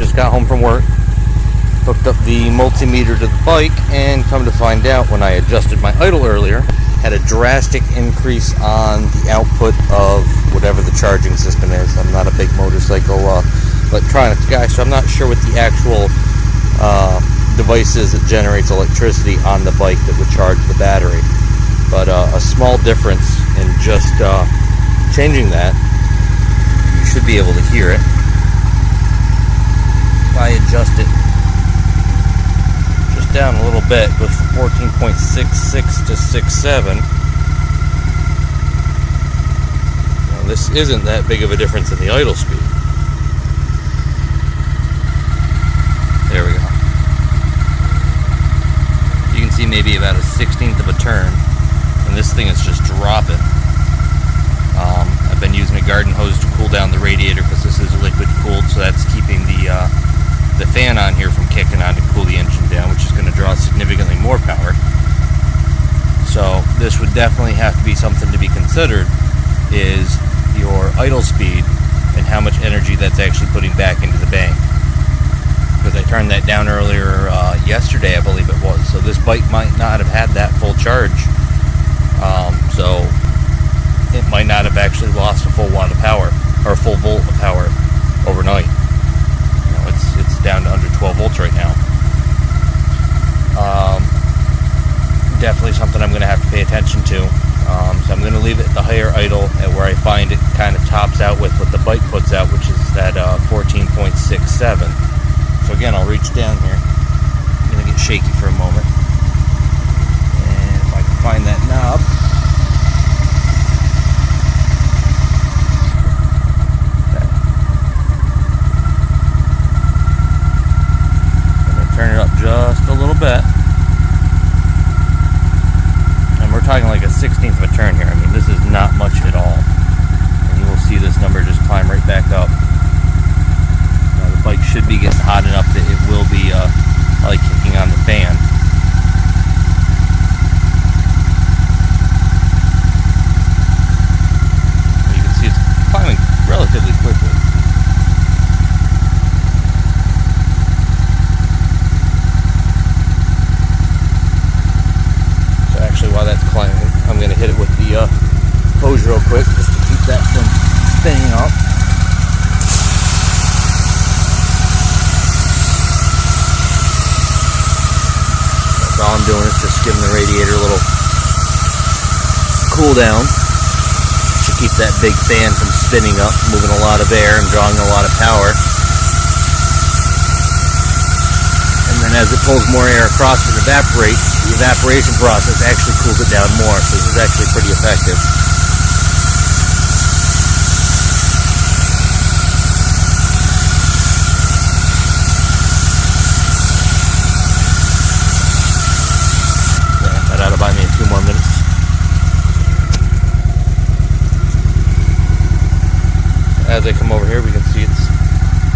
Just got home from work, hooked up the multimeter to the bike, and come to find out when I adjusted my idle earlier, had a drastic increase on the output of whatever the charging system is. I'm not a big motorcycle electronics guy, so I'm not sure what the actual device is that generates electricity on the bike that would charge the battery. But a small difference in just changing that, you should be able to hear it. If I adjust it just down a little bit, goes from 14.66 to 6.7. Now, this isn't that big of a difference in the idle speed. There we go. You can see maybe about a 16th of a turn, and this thing is just dropping. I've been using a garden hose to cool down the radiator because this is liquid cooled, so that's keeping the fan on here from kicking on to cool the engine down, which is going to draw significantly more power. So this would definitely have to be something to be considered, is your idle speed and how much energy that's actually putting back into the bank. Because I turned that down earlier yesterday, I believe it was. So this bike might not have had that full charge. So it might not have actually lost a full watt of power, or a full volt of power overnight. You know, it's down to under 12 volts right now. Definitely something I'm going to have to pay attention to. So I'm going to leave it at the higher idle at where I find it kind of tops out with what the bike puts out, which is that 14.67. So again, I'll reach down here. I'm going to get shaky for a moment. And if I can find that knob. Okay. I'm going to turn it up just a little bit. And we're talking like a 16th of a turn here. I mean, this is not much at all. And you will see this number just climb right back up. The bike should be getting hot enough that it will be probably kicking on the fan. You can see it's climbing relatively quickly. So actually, while that's climbing, I'm going to hit it with the hose real quick just to keep that from spinning up. All I'm doing is just giving the radiator a little cool down to keep that big fan from spinning up, moving a lot of air and drawing a lot of power. And then as it pulls more air across and evaporates, the evaporation process actually cools it down more. So this is actually pretty effective. That'll buy me a few more minutes. As I come over here, we can see it's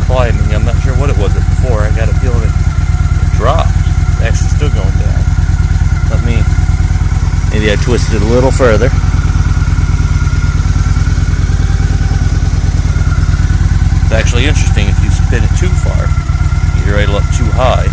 climbing. I'm not sure what it was before. I got a feeling it dropped. It's actually still going down. Maybe I twisted it a little further. It's actually interesting if you spin it too far. You're idle up too high.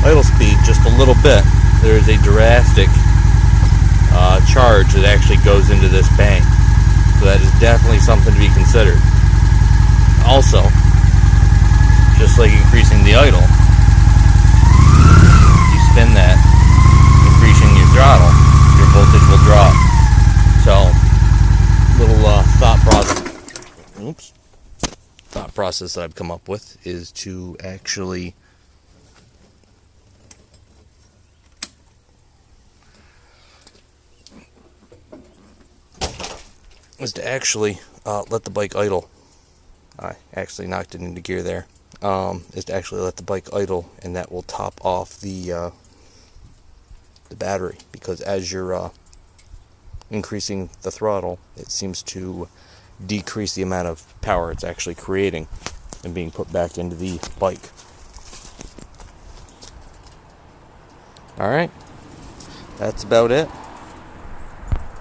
idle speed just a little bit, there is a drastic charge that actually goes into this bank. So that is definitely something to be considered. Also, just like increasing the idle, you spin that, increasing your throttle, your voltage will drop. So, little thought process that I've come up with is to actually let the bike idle. I actually knocked it into gear there. Is to actually let the bike idle, and that will top off the battery, because as you're increasing the throttle, it seems to decrease the amount of power it's actually creating and being put back into the bike. Alright, that's about it.